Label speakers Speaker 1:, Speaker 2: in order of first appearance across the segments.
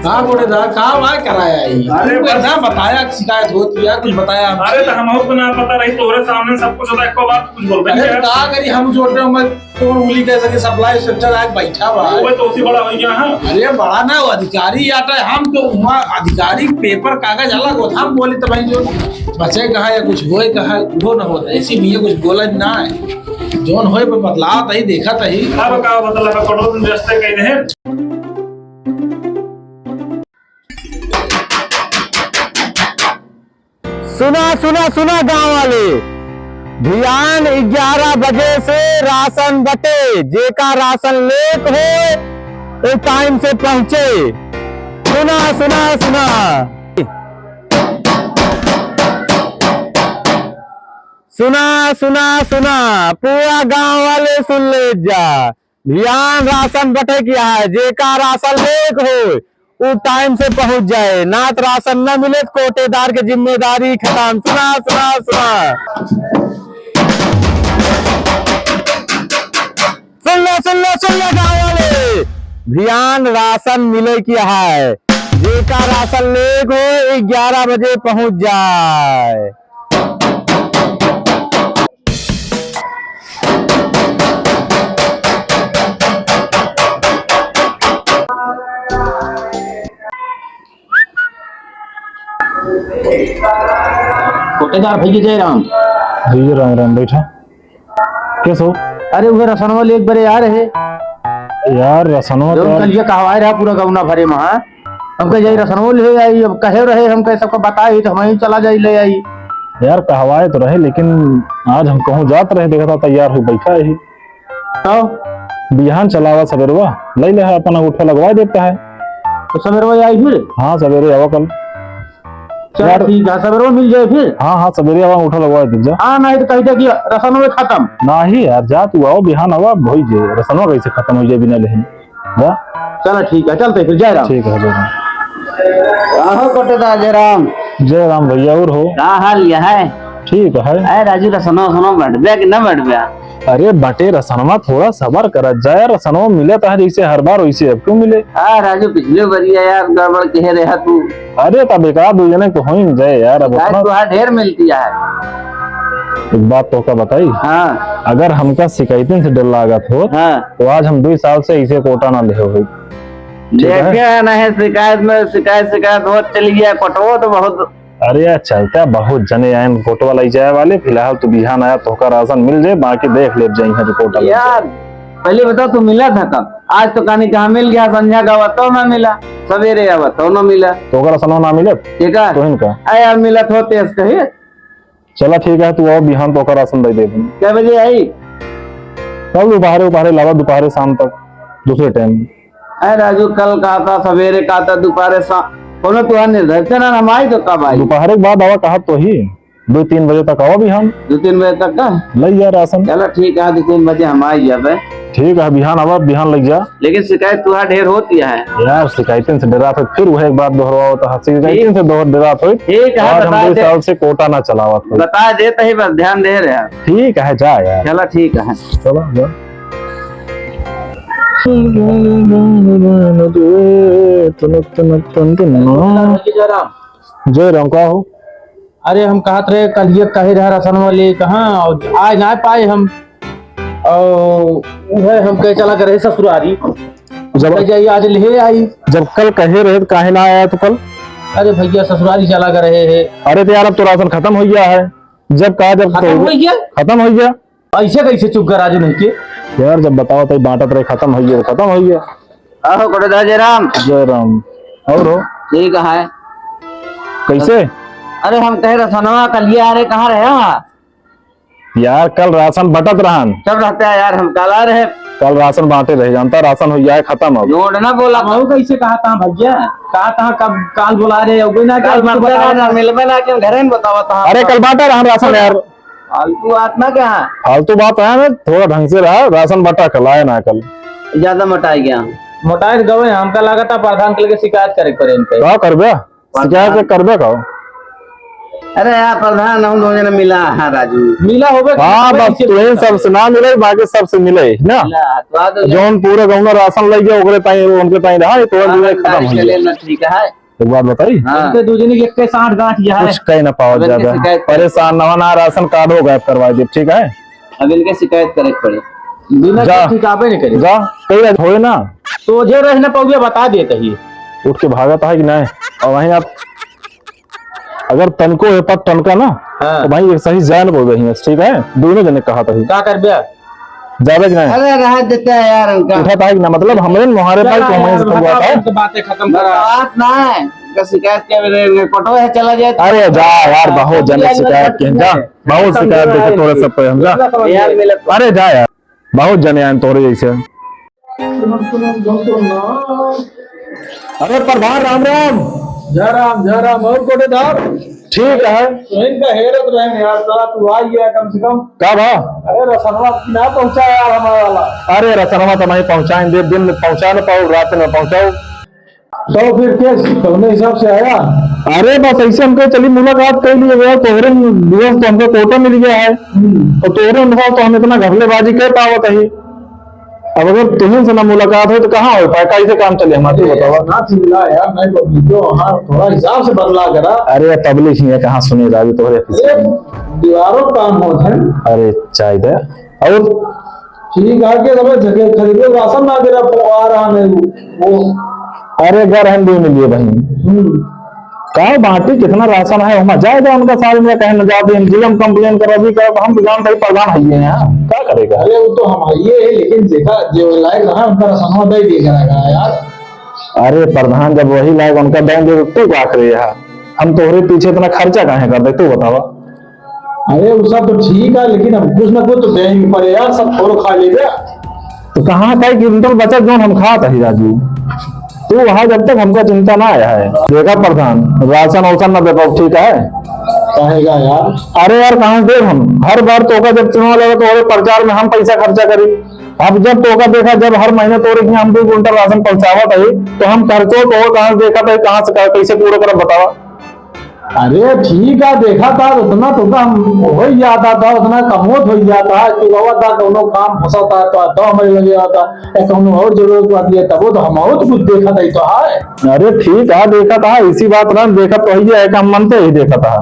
Speaker 1: हाँ बोलेदार कहाँ वहाँ कराया है
Speaker 2: अरे
Speaker 1: बस ना बताया शिकायत होती है कुछ बताया
Speaker 2: अरे तो हम को ना पता रही तोरे सामने सब कुछ होता है एको बात कुछ बोलते
Speaker 1: अरे
Speaker 2: नहीं
Speaker 1: कहा करी हम जोड़ रहे मैं तो उंगली कैसे के सप्लाई सेंटर आज बैठा हुआ है।
Speaker 2: वो तो उसी बड़ा हो गया। हाँ
Speaker 1: अरे बड़ा ना वो अधिकारी आता है हम तो वहाँ अधिकारी पेपर कागज अलग होता हम बोले तो भाई जो बचे कहा या कुछ होए कहा वो न होता ऐसी भी कुछ बोला ना है जोन होए पर बदलाव तही देखा तही
Speaker 2: अब का मतलब करो तुम रास्ते कह रहे
Speaker 3: सुना सुना सुना गांव वाले ध्यान 11 बजे से राशन बटे जेका राशन लेट हो तो टाइम से पहुंचे। सुना सुना सुना सुना सुना सुना पूरा गांव वाले सुन ले जा ध्यान राशन बटे किया है जेका राशन लेट हो वो टाइम से पहुंच जाए ना तो राशन न मिले तो कोटेदार की जिम्मेदारी खत्म। सुना सुना सुना सुन लो गाँव वाले ध्यान राशन मिले किया है जेका राशन लेट हो 11 बजे पहुंच जाए।
Speaker 4: कोटेदार भैया जय राम।
Speaker 3: जी राम राम बैठा कैसे हो?
Speaker 4: अरे वो रसनवा ले एक बारे यार है
Speaker 3: यार रसनवा
Speaker 4: जो कल ये कहवाए रहा पूरा गौना भरे महा हम कह जाई रसनवा ले आई अब कहे रहे हम कह सबको बताई तो हम ही चला जाई ले आई।
Speaker 3: यार कहवाए तो रहे लेकिन आज हम कहूँ जात रहे देखा था तैयार हो बैठा है
Speaker 4: तो
Speaker 3: बिहान चलावा सवेरवा ले ले अपना अंगूठा लगवा देता है
Speaker 4: तो सवेरे आई फिर।
Speaker 3: हाँ सवेरे आवा कल
Speaker 4: चल ठीक है सवेरे मिल जाए फिर।
Speaker 3: हाँ हाँ सवेरे आवा अंगूठा लगवा दे जा।
Speaker 4: हाँ नहीं तो कहते कि रसन में खत्म
Speaker 3: ना ही यार जा तू आओ बिहान आवा भई जे रसनवा कैसे खत्म हो जाए बिना लेहिन जा।
Speaker 4: चलो ठीक है चलते फिर जय राम।
Speaker 3: ठीक है जय राम।
Speaker 4: आहो कोटेदार जय राम।
Speaker 3: जय राम भैया और हो
Speaker 4: क्या हाल यह है?
Speaker 3: ठीक है।
Speaker 4: अरे राजू रसनवा सुनो बैठ गया कि न बैठ गया?
Speaker 3: अरे बटे रसनवा थोड़ा सबर कर जाए रसनवा मिले तो है जैसे हर बार वैसे अब क्यों मिले?
Speaker 4: हाँ राजू पिछले बरिया यार गड़बड़ कह रहा तू।
Speaker 3: अरे तब एक आध जने तो हो ही न जाए यार अब अपना
Speaker 4: तो ढेर मिलती है।
Speaker 3: एक बात तो का बताई
Speaker 4: हाँ
Speaker 3: अगर हमका शिकायतों से डर लागत हो
Speaker 4: हाँ
Speaker 3: तो आज हम 2 साल से इसे कोटा ना ले हो
Speaker 4: देखे नहीं शिकायत में शिकायत हो चली गया कटो तो बहुत।
Speaker 3: अरे यार चलता बहुत जने आए कोटवा लाई जाए वाले फिलहाल तो बिहान आया तो का राशन मिल जाए बाकी देख ले जाए रिपोर्ट
Speaker 4: यार पहले बता तू मिला था कब? आज तो कहानी कहाँ मिल गया संध्या का बताओ ना मिला सवेरे या बताओ ना मिला
Speaker 3: तो का राशन ना मिले
Speaker 4: ठीक है
Speaker 3: तो इनका
Speaker 4: यार मिला तो तेज कहे
Speaker 3: चला ठीक है तू आओ बिहान तो का राशन दे दूँ।
Speaker 4: क्या बजे आई?
Speaker 3: कल दोपहर लावा दोपहर शाम तक दूसरे टाइम।
Speaker 4: अरे राजू कल कहा था सवेरे कहा था दोपहर बोलो तुहार निर्धारित ना हम आई तो कब आई?
Speaker 3: दोपहर के बाद आवा कहा तो ही 2-3 बजे तक आओ बिहान
Speaker 4: 2-3 बजे तक का
Speaker 3: लग जा राशन।
Speaker 4: चलो ठीक है 2-3 बजे हम आई जब
Speaker 3: ठीक है बिहान आवा बिहान लग जा।
Speaker 4: लेकिन शिकायत तुहार ढेर होती है
Speaker 3: यार शिकायतों से डरा फिर वह एक बात दोहराओ तो शिकायतों से डरा
Speaker 4: ठीक है
Speaker 3: हम 2 साल से कोटा ना चलावा
Speaker 4: बता देते ही बस ध्यान दे रहे हैं।
Speaker 3: ठीक है जा यार
Speaker 4: चलो ठीक है
Speaker 3: चलो जा। जय राम का हो?
Speaker 4: अरे हम कहते रहे कल ये कहे रहे रसन वाले कहाँ आज ना पाए हम और हम कहे चला करे ससुरारी जब जाइए आज ले आई।
Speaker 3: जब कल कहे रहे तो काहे ना आया तो कल?
Speaker 4: अरे भैया ससुरारी चला कर रहे हैं।
Speaker 3: अरे तो यार अब तो राशन खत्म हो गया है जब कहा जब
Speaker 4: खत्म हो गया?
Speaker 3: खत्म हो गया
Speaker 4: ऐसे कैसे चुप कर राजू नहीं के
Speaker 3: यार जब बताओ तो बांटत रहे खत्म हो गया खत्म हो गया।
Speaker 4: आहो कोटेदार जय राम।
Speaker 3: जय राम और हो
Speaker 4: ठीक है
Speaker 3: कैसे?
Speaker 4: अरे हम कहे रसनवा कल ये आ रहे कहाँ रहे?
Speaker 3: यार कल राशन बटत रहन
Speaker 4: सब रहता है यार हम कल आ रहे
Speaker 3: कल राशन बांटे रहे जानता राशन हो जाए खत्म अब
Speaker 4: जोड़ ना बोला बहु कैसे कहा था भैया कहा था कब काल बुला रहे हो ना कल मिलवे ना क्यों घरे में बतावा था।
Speaker 3: अरे कल बांटा रहन राशन यार
Speaker 4: फालतू आत्मा क्या है?
Speaker 3: फालतू बात है ना थोड़ा ढंग से रहा राशन बटा कल आया ना कल
Speaker 4: ज्यादा मोटाई गया मोटाई गवे हमका लगा था प्रधान के लिए शिकायत करे पड़े इनके
Speaker 3: का करबे शिकायत करबे का
Speaker 5: अरे यार प्रधान हम दोनों ने मिला है राजू।
Speaker 1: मिला होगा
Speaker 3: हाँ बस तुम्हें सबसे ना मिले बाकी सबसे मिले ना
Speaker 5: तो आ तो
Speaker 3: जौन पूरे गाँव राशन लग गया ओकरे ताई उनके ताई रहा तो खत्म हो गया।
Speaker 5: ठीक है।
Speaker 3: एक बात बताई
Speaker 5: हाँ।
Speaker 1: दूसरे ने के 60 गांठ यह है
Speaker 3: कुछ कहीं ना पाओ
Speaker 5: अब इनके
Speaker 3: ज्यादा
Speaker 5: शिकायत कर-
Speaker 3: परेशान ना होना राशन कार्ड हो गायब करवा दे ठीक है
Speaker 5: अब इनके शिकायत करे के पड़े।
Speaker 1: बिना
Speaker 3: जा।
Speaker 1: ठिकाबे नहीं करे
Speaker 3: जा कहीं ना होए ना
Speaker 1: सोझे रहना पौगे बता देते ही
Speaker 3: उठ के भागता है कि नहीं और वहीं आप अगर तनको है पर तनका ना
Speaker 1: हाँ।
Speaker 3: तो भाई एक सही जान बोल रही है ठीक है दोनों जने कहा था
Speaker 1: क्या कर बे
Speaker 3: ज्यादा कि नहीं
Speaker 5: अरे राहत देता है यार उनका
Speaker 3: उठाता है कि ना मतलब हमारे मुहारे भाई को हमें से हुआ था
Speaker 1: बातें खत्म करा
Speaker 5: बात ना है उनका शिकायत के कोटो है चला जाए तो-
Speaker 3: अरे जा यार बहुत जने शिकायत के जा बहुत शिकायत देखे तोरे सब पे हम जा
Speaker 5: यार मिले
Speaker 3: अरे जा यार बहुत जने आए तोरे जैसे अरे प्रधान राम राम
Speaker 1: जय राम और कोटेदार
Speaker 3: ठीक है
Speaker 1: तो इनका हेरत रहे यार साला तू आई है कम से कम
Speaker 3: का भा
Speaker 1: अरे रसनवा ना पहुंचा यार हमारा वाला
Speaker 3: अरे रसनवा तो नहीं पहुंचाएंगे दिन में पहुंचा ना पाओ रात में पहुंचाओ
Speaker 1: तो फिर केस कौन हिसाब से आया
Speaker 3: अरे बस ऐसे हमको चली मुलाकात कर लिए गया तोहरे दिवस तो हमको कोटा मिल गया है और तोहरे अनुभव तो हम इतना घबलेबाजी कर पाओ कहीं अब अगर तुम्हें से ना मुलाकात हो तो कहाँ हो पाए कैसे काम चले हमारे बताओ
Speaker 1: ना मिला यार नहीं बबली तो हाँ थोड़ा हिसाब से बदला करा
Speaker 3: अरे तबलीग ही है कहाँ सुने राजू तोहरे
Speaker 1: अरे दीवारों काम होते हैं
Speaker 3: अरे चाय दे और
Speaker 1: ठीक है के सब जगह खरीदो राशन ना दे रहा आ रहा नहीं वो
Speaker 3: अरे घर हम भी मिलिए भाई कहा बांटी कितना राशन है हम जाएगा उनका साल में कहीं न जाते हम कंप्लेन कर अभी कर हम जान भाई प्रधान है यहाँ क्या करेगा
Speaker 1: अरे वो तो हम आइए है लेकिन देखा जो लायक रहा उनका राशन दे दिया यार
Speaker 3: अरे प्रधान जब वही लायक उनका देंगे तो क्या करे यार हम तोहरे पीछे इतना खर्चा कहाँ कर दे तू बतावा
Speaker 1: अरे वो सब तो ठीक है लेकिन अब कुछ ना कुछ तो देंगे पड़े यार सब थोड़ा खा ले गया
Speaker 3: तो कहाँ का क्विंटल बचत जो हम खाता ही राजू तू वहां जब तक हमको चिंता ना आया है देखा प्रधान राशन वाशन ना दे पाओ ठीक है
Speaker 1: कहेगा यार
Speaker 3: अरे यार कहाँ दे हम हर बार तोका जब चुनाव लगा तो और प्रचार में हम पैसा खर्चा करी अब जब तोका देखा जब हर महीने तोरे हम 2 क्विंटल राशन पहुंचावा था तो हम खर्चो तो कहाँ से देखा था कहाँ से कैसे पूरा कर बतावा
Speaker 1: अरे ठीक है देखा था उतना तो हो ही जाता था उतना कमोत हो जाता है कि बाबा था दोनों काम फंसाता तो हमें लगे आता कौनो और जरूरत आती है तब वो तो हम और कुछ देखा था तो है
Speaker 3: अरे ठीक है देखा था इसी बात ना देखा तो ही है कि हम मनते ही देखा था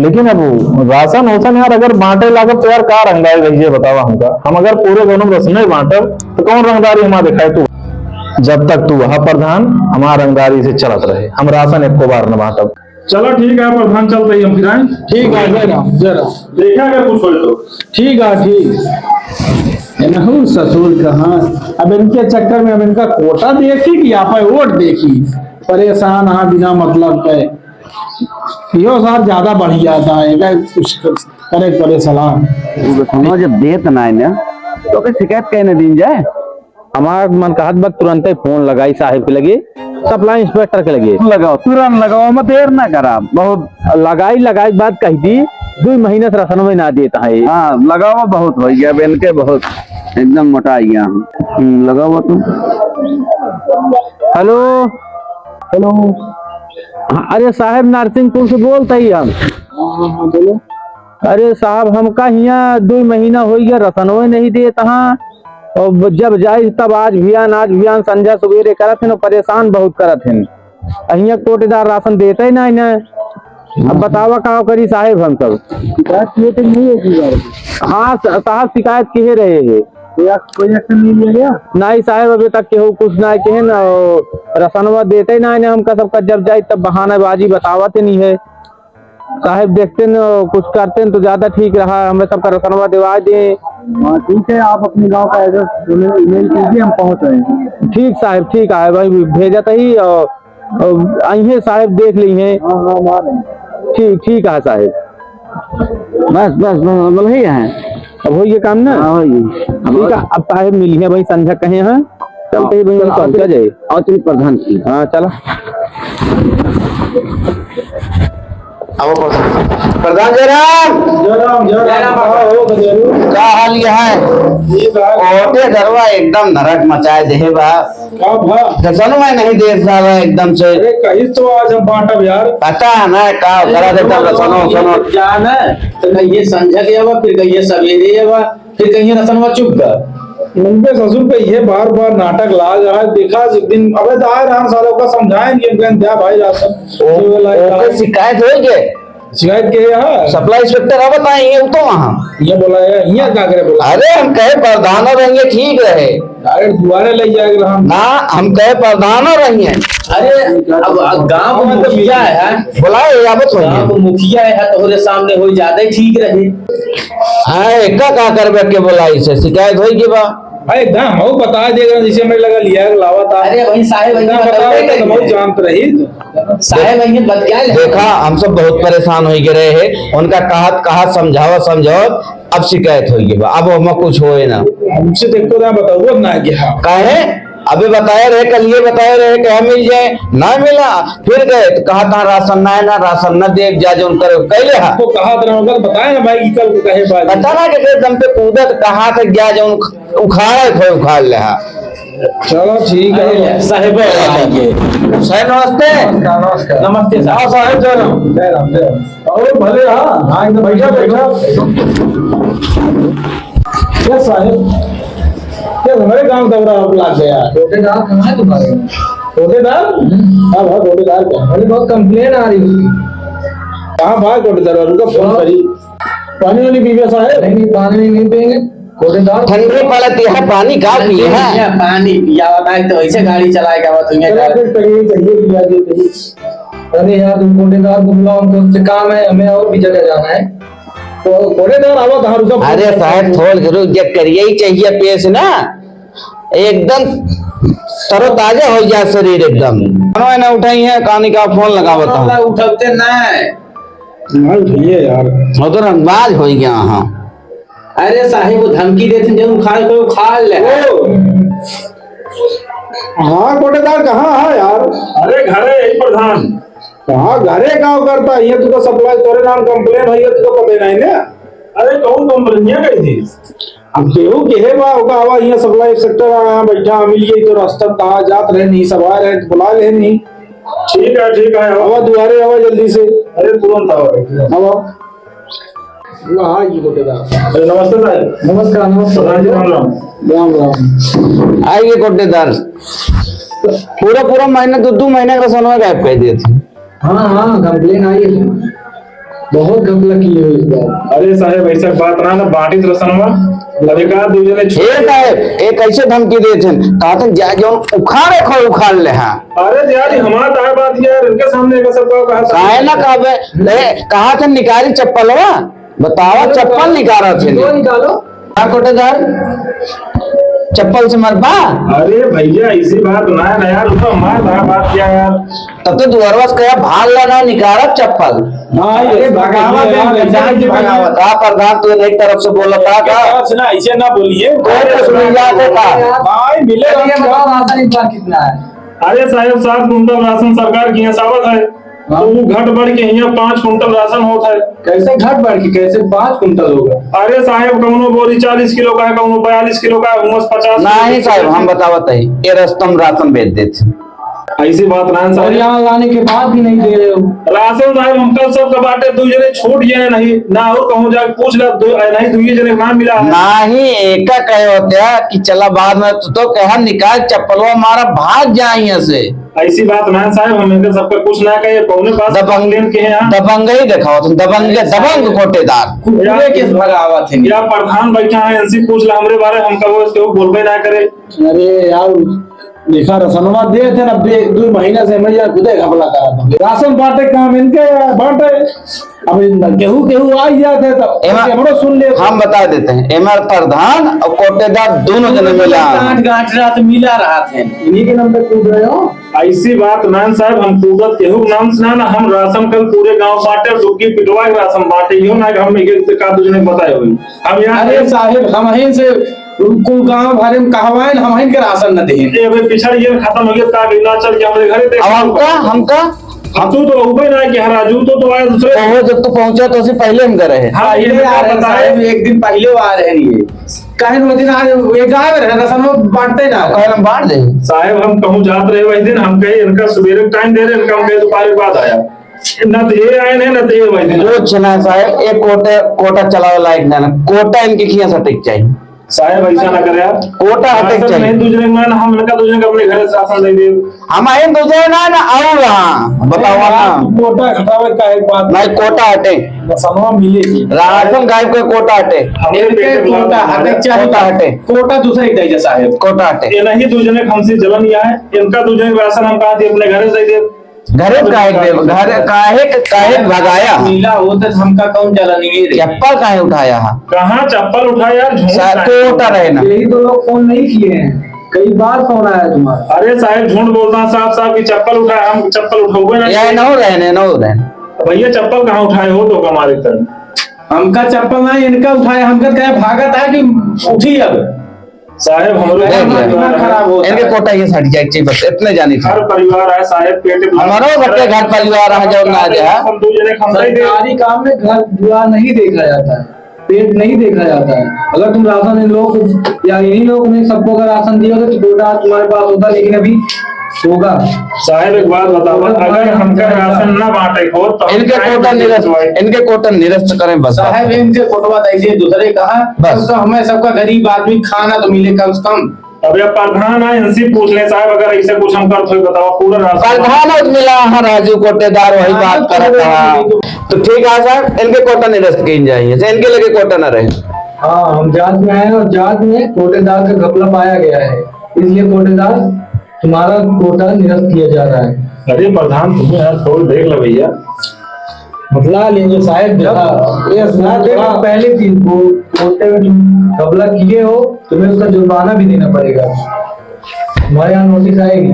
Speaker 3: लेकिन अब राशन होशन यार अगर बांटे लागत तो यार क्या रंगदारी रही है बतावा हमका हम अगर पूरे दोनों रसने बांटे तो कौन रंगदारी हमारा दिखाए तू जब तक तू वहां प्रधान हमारा रंगदारी से चलत रहे हम राशन एक को बार न बांटब
Speaker 2: चलो ठीक है प्रधान चलते ही हम फिर आए
Speaker 1: ठीक है जय राम
Speaker 2: देखा अगर कुछ हो तो
Speaker 1: ठीक है ठीक नहीं ससुर कहाँ अब इनके चक्कर में अब इनका कोटा देखी कि आप वोट देखी परेशान हाँ बिना मतलब के यो साहब ज्यादा बढ़ जाता है कुछ करे पड़े सलाह
Speaker 5: जब देत ना है ना तो फिर शिकायत कहने दिन जाए
Speaker 3: हमारा मन कहत बा तुरंत ही फोन लगाई साहिब के लगे सप्लाई इंस्पेक्टर के लगे
Speaker 5: लगाओ तुरंत लगाओ मत देर ना करा
Speaker 3: बहुत लगाई बात कही थी 2 महीने से राशन में ना देता है
Speaker 5: हाँ लगाओ बहुत हो गया बेन के बहुत एकदम मोटा गया लगाओ तुम
Speaker 3: हेलो हेलो अरे साहब नरसिंहपुर से बोलते ही हम
Speaker 1: बोलो
Speaker 3: अरे साहब हमका यहाँ 2 महीना हो गया राशनों नहीं देता हाँ और जब जाए तब आज भियान संध्या सवेरे करत हैं परेशान बहुत करत हैं अहिया कोटेदार राशन देते ही नहीं ना अब बतावा का करी साहेब हम सब हाँ साहब शिकायत किए रहे हैं
Speaker 1: कोई एक्शन नहीं लिया गया
Speaker 3: नहीं साहब अभी तक केहू कुछ ना के ना रसनवा देते ही नहीं हमका सबका जब जाए तब बहानाबाजी बतावत नहीं है साहब देखते न कुछ करते न तो ज्यादा ठीक रहा हमें सबका रसनवा दिवा दे
Speaker 1: हाँ ठीक है आप अपने गांव का एड्रेस ईमेल कीजिए हम पहुंच रहे हैं
Speaker 3: ठीक साहब ठीक है भाई भेजत ही और आइए साहब देख ली है ठीक है साहब
Speaker 5: बस वही है
Speaker 3: अब हो ये काम ना ठीक है अब साहब मिली है भाई संध्या कहे हैं चलते ही भाई पहुंचा जाए
Speaker 5: और तुम प्रधान
Speaker 3: हाँ चला
Speaker 5: अब प्रधान जयराम का हाल ये है ओटे धरवा एकदम नरक मचाए दे बा कसनो मैं नहीं देख साला एकदम से
Speaker 1: कहीं तो आज हम बांटब यार
Speaker 5: पता है ना का करा देता रसनो सुनो
Speaker 4: जान है तो कहिए संझा के आवा फिर कहिए सवेरे आवा फिर कहिए रसनवा चुप कर
Speaker 1: मुंबई ससुर पे ये बार बार नाटक ला जा रहा है देखा एक दिन अबे दायर हम सालों का समझाएंगे क्या भाई राशन
Speaker 5: शिकायत हो गए
Speaker 1: शिकायत के यहाँ
Speaker 5: सप्लाई इंस्पेक्टर अब बताएंगे तो वहाँ
Speaker 1: ये बोला है यहाँ क्या करे बोला
Speaker 5: अरे हम कहे प्रधान रहेंगे ठीक रहे
Speaker 1: डायरेक्ट दुआरे ले जाएगा हम
Speaker 5: ना हम कहे प्रधान रहेंगे
Speaker 4: अरे अब गांव में मुखिया है
Speaker 5: बुलाए याबत हो
Speaker 4: गांव में मुखिया है तो ओरे सामने हो ज्यादा ही ठीक रहे
Speaker 5: हाँ एका का करबे के बुलाई से शिकायत होगी बा
Speaker 1: भाई एकदम हम बता देगा जिसे हमें लगा लिया लावा था
Speaker 4: अरे वही साहेब
Speaker 1: बताओ बहुत जानते रही
Speaker 4: साहेब वही बत क्या
Speaker 5: देखा हम सब बहुत परेशान हो गए हैं उनका कहत समझावत अब शिकायत होगी बा अब हम कुछ होए ना
Speaker 1: हमसे देखो ना बताओ ना क्या
Speaker 5: कहे अभी बताए रहे कल ये बताए रहे कि मिल जाए ना मिला फिर गए तो कहा था राशन ना राशन न देख जा जो करे कैले हा
Speaker 1: तो कहा था बताए ना भाई कल को कहे बात
Speaker 5: बता ना कि दम पे कूदत कहा था गया जो उखाड़ ले हा
Speaker 1: चलो ठीक है
Speaker 4: साहेब
Speaker 5: साहब नमस्ते
Speaker 4: नमस्ते
Speaker 1: हाँ साहब जय राम और भले हाँ एकदम बैठा क्या साहब क्या हमारे गांव दौरा लाग गया
Speaker 6: ठेकेदार कहाँ है तुम्हारे?
Speaker 1: ठेकेदार हाँ भाई ठेकेदार क्या
Speaker 6: अरे बहुत कंप्लेन आ रही उसकी।
Speaker 1: कहाँ भाई ठेकेदार का फोन करी पानी वाली पीवे साहब
Speaker 6: नहीं पानी नहीं पियेंगे ठेकेदार
Speaker 5: ठंडी पड़ती है पानी का पिए है
Speaker 4: पानी पिया बताए तो ऐसे गाड़ी चलाएगा वो तुम्हें
Speaker 1: फिर करिए चाहिए पिया दे
Speaker 6: अरे यार तुम ठेकेदार को बुलाओ हमको उससे काम है हमें और भी जगह जाना है
Speaker 1: तो ठेकेदार आवा कहाँ रुका
Speaker 5: अरे साहब थोड़ रुक जा करिए ही चाहिए पेश ना एकदम तरोताजा हो जाए शरीर एकदम ना उठाई है कहानी का फोन लगा बता
Speaker 4: उठते ना
Speaker 1: माल चाहिए यार
Speaker 5: वो तो रंगबाज हो गया हाँ
Speaker 4: अरे साहिब वो धमकी देते जब उखाड़ कोई उखाड़ ले
Speaker 1: हाँ ठेकेदार कहाँ है यार
Speaker 2: अरे घर है यही प्रधान
Speaker 1: कहाँ घरे गाँव करता है ये तुझको सप्लाई तोरे नाम कंप्लेन है ये तुझको पता नहीं ना
Speaker 2: अरे कौन कंपनियां गई थी
Speaker 1: अब केहू के बा ओका आवा यहाँ सप्लाई सेक्टर आ बैठा मिल गई तो रास्ता कहाँ जात रहे नहीं सब आ रहे तो बुला ले नहीं
Speaker 2: ठीक है
Speaker 1: आवा दुआरे आवा जल्दी से
Speaker 2: अरे तुरंत आओ
Speaker 1: आवा हाँ ये ठेकेदार
Speaker 2: अरे नमस्ते साहब
Speaker 6: नमस्कार
Speaker 2: प्रधान जी बोल रहा हूँ
Speaker 1: राम राम
Speaker 5: आइए कोटेदार पूरा महीना 2 महीने का राशन गायब कर दिए थे
Speaker 6: हाँ कंप्लेन आई है बहुत गमला किए हुए इस बार
Speaker 2: अरे साहब ऐसा बात ना बाटी रसनवा अभी कहा दूसरे ने
Speaker 5: हे साहब एक ऐसे धमकी दिए थे कहा था जा जो उखाड़ ले हाँ
Speaker 2: अरे यार हमारा तो है बात यार इनके सामने का सब कहा
Speaker 5: काहे ना कहा था निकाली चप्पल वा बतावा चप्पल निकाला थे
Speaker 6: दो निकालो
Speaker 5: कोटेदार चप्पल से मरबा
Speaker 2: अरे भैया ऐसी बात ना है यार तो हमारा बात क्या यार
Speaker 5: तब तो दुआरवास कहा भाग लेना निकाला चप्पल
Speaker 1: हाँ ये
Speaker 4: भगावत है, जान की भगावत।
Speaker 5: कहा प्रधान तू एक तरफ से बोला था
Speaker 1: ना ऐसे ना बोलिए
Speaker 5: सुन जाते था
Speaker 1: भाई मिले
Speaker 6: ये बताओ राशन इस बार कितना है?
Speaker 2: अरे साहब 7 कुंटल राशन सरकार की यहाँ सावत है तो वो घट बढ़ के यहाँ 5 कुंटल राशन होता है
Speaker 1: कैसे घट बढ़ के कैसे 5 कुंटल होगा
Speaker 2: अरे साहब कौनो बोरी 40 किलो का है कौनो 42 किलो का है उमस 50
Speaker 5: नहीं साहब हम बतावत है ये रस्तम राशन बेच देते
Speaker 2: ऐसी बात ना
Speaker 6: और
Speaker 2: साहब
Speaker 6: यहाँ लाने के बाद भी नहीं दे रहे हो
Speaker 2: राशन साहब हम कल सब का बांटे 2 जने छूट गए नहीं ना और कहूँ जाके पूछ ला नहीं 2 जने ना मिला है
Speaker 5: नहीं एक कहे होते हैं कि चला बाद में तो कहा निकाल चप्पलवा हमारा भाग जाए यहाँ से
Speaker 2: ऐसी बात ना साहब हम इनके सबका कुछ ना कहे कौने पास
Speaker 5: दबंग
Speaker 2: के हैं
Speaker 5: दबंग ही दिखाओ तुम दबंग कोटेदार
Speaker 4: पूरे के भगावत है
Speaker 2: या प्रधान बैठा है इनसे पूछ ला हमरे बारे हम कहो इसके वो बोलबे ना करे
Speaker 1: अरे यार देखा रसनवा दे थे ना 2 महीने से मैं यार खुद घपला करा था राशन बांटे काम इनके बांटे अब केहू आ जाते तो हमरो सुन ले
Speaker 5: हम बता देते हैं एमआर प्रधान और कोटेदार दोनों जने मिला
Speaker 4: गांठ रात मिला रहा थे
Speaker 6: इन्हीं के नाम पे कूद रहे हो
Speaker 2: ऐसी बात नान साहब हम पूरत केहू नाम से ना हम राशन कल पूरे गांव बांटे डुबकी पिटवा के राशन बांटे यो ना हम एक का दूसरे बताए हुई हम यहाँ
Speaker 1: अरे साहिब हम ही से कुल गांव भरे में कहवाइन हम ही के राशन न दे
Speaker 2: अबे पिछड़ ये खत्म हो गया का ना चल के हमारे घरे देख
Speaker 5: अब हमका
Speaker 2: हाँ तो ऊपर ना कि राजू तो आया दूसरे।
Speaker 5: वो जब तो पहुंचा तो उससे पहले हम गए हैं।
Speaker 2: हाँ ये
Speaker 4: आ रहे हैं
Speaker 2: बताए
Speaker 4: साहब, एक दिन पहले वो आ रहे हैं ये कहे न दिन आज ये गाय में रहना सब लोग बांटते ना
Speaker 5: कल हम बांट दे।
Speaker 2: साहब हम कहूँ जात रहे वही दिन हम कहे इनका सवेरे टाइम दे रहे इनका हम कहे दोपहर के बाद आया न तो ये आए नहीं न तो ये वही दिन
Speaker 5: वो चना साहब एक कोटा चलावे लायक जाना कोटा इनके खिया से टिक चाहिए।
Speaker 2: साहब ऐसा ना करे यार
Speaker 5: कोटा हटेक
Speaker 2: शासन नहीं
Speaker 5: चाहिए।
Speaker 2: दूसरे मान हम इनका दूसरे को अपने घर से शासन दे दे।
Speaker 5: हम आए दूसरे ना आओ वहाँ बताओ ना
Speaker 1: कोटा घटावे का एक बात
Speaker 5: नहीं कोटा हटे
Speaker 1: समवा मिलेगी।
Speaker 5: राशन गायब के कोटा हटे
Speaker 2: हमें पेट
Speaker 4: कोटा हटे
Speaker 5: कोटा
Speaker 4: चाहिए
Speaker 5: हटे
Speaker 4: कोटा दूसरे ही दे साहब
Speaker 5: कोटा हटे।
Speaker 2: ये नहीं दूसरे हमसे जलन या है इनका दूसरे राशन हम कहा थे अपने घर से दे
Speaker 5: घरे काहे दे घर काहे भगाया
Speaker 4: नीला हो तो हमका कौन चला नहीं रे
Speaker 5: चप्पल काहे उठाया है
Speaker 2: कहाँ चप्पल उठा यार झूठ
Speaker 5: कोटा रहे ना।
Speaker 6: यही तो लोग फोन नहीं किए हैं, कई बार फोन आया तुम्हारा।
Speaker 2: अरे साहब झूठ बोलता साहब साहब की चप्पल उठाए हम चप्पल उठाओगे ना
Speaker 5: यह न रहने
Speaker 2: भैया चप्पल कहाँ उठाए हो तो हमारे तरफ
Speaker 4: हमका चप्पल नहीं इनका उठाया हमका क्या भागत है कि उठी अब
Speaker 2: साहब
Speaker 4: दिमाग खराब होता है।
Speaker 5: इनके कोटा ये सट जाए चाहिए बस इतने जानी थी।
Speaker 2: हर परिवार है साहब पेट
Speaker 5: हमारा बच्चे घर परिवार है जो ना जा
Speaker 2: हम दूसरे खमसाई दे
Speaker 6: सरकारी काम में घर द्वार नहीं देखा जाता है, पेट नहीं देखा जाता है। अगर तुम राशन इन लोगों को या इन्हीं लोगों ने सबको अगर राशन दिया तो कोटा तुम्हारे पास होता, लेकिन अभी होगा।
Speaker 2: साहब एक बात बताओ अगर हमका राशन न बांटे हो तो
Speaker 5: इनके कोटा निरस्त करें बस।
Speaker 4: साहब इनके फोटो दीजिए दूसरे कहा
Speaker 5: बस।
Speaker 4: तो हमें सबका गरीब आदमी खाना तो मिले कम से कम।
Speaker 2: अब यार प्रधान है इनसे पूछ ले साहब अगर ऐसे कुछ हम कर तो बताओ पूरा राशन
Speaker 5: प्रधान मिला हाँ राजू कोटेदार वही बात कर रहा तो ठीक है साहब इनके कोटा निरस्त की जाइए इनके लगे कोटा न रहे।
Speaker 6: हाँ हम जांच में आए और जांच में कोटेदार का घपला पाया गया है, इसलिए कोटेदार तुम्हारा कोटा निरस्त किया जा रहा है।
Speaker 2: अरे प्रधान तुम्हें यार थोड़ा देख लो भैया
Speaker 1: बतला लीजिए साहब
Speaker 6: ये पहले दिन को कोटे में तुम घपला किए हो, तुम्हें उसका जुर्माना भी देना पड़ेगा, हमारे यहाँ नोटिस आएगी।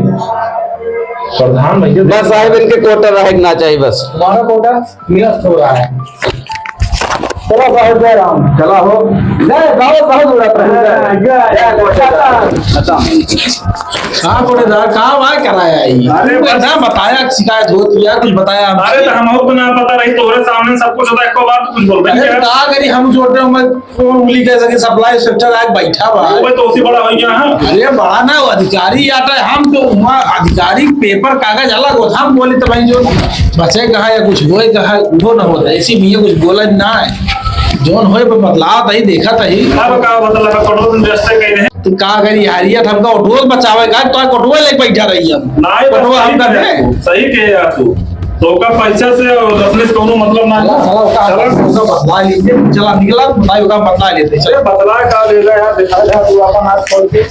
Speaker 2: प्रधान भैया
Speaker 5: बस साहब इनके कोटा रहना चाहिए बस।
Speaker 6: तुम्हारा कोटा निरस्त हो रहा है। चलो साहब जय राम।
Speaker 4: चला हो
Speaker 6: बहुत
Speaker 1: कहाँ कोटेदार कहाँ वहाँ कराया
Speaker 2: अरे बस।
Speaker 1: ना बताया शिकायत होती है कुछ बताया
Speaker 2: अरे तो हम को ना पता रही तोरे सामने सब कुछ होता है एको बार तो कुछ बोल रहे हैं
Speaker 1: कहा करी हम छोटे उंगली कह सके सप्लाई सेक्टर आग बैठा हुआ है।
Speaker 2: वो तो उसी बड़ा हो गया हाँ
Speaker 1: अरे बड़ा ना वो अधिकारी आता है हम तो वहाँ अधिकारी पेपर कागज अलग होता हम बोले तो भाई जो बचे कहा या कुछ होए कहा वो न होता ऐसी भी कुछ बोला ना है जोन होए पर बदलाव तही देखा तही
Speaker 2: अब का मतलब करोड़ रास्ते कह रहे
Speaker 1: तो का करी हारियत हमका ऑटोल बचावे का तो ऑटोल ले बैठा रही हम
Speaker 2: नहीं
Speaker 1: ऑटो हम कर रहे
Speaker 2: सही कहे यार तू तो का पैसा से और रखने से कोनो मतलब ना
Speaker 1: चला बदला लीजिए चला निकला बताइए का बदला लेते
Speaker 2: अरे बदला का ले यार दिखा तू अपन हाथ खोल के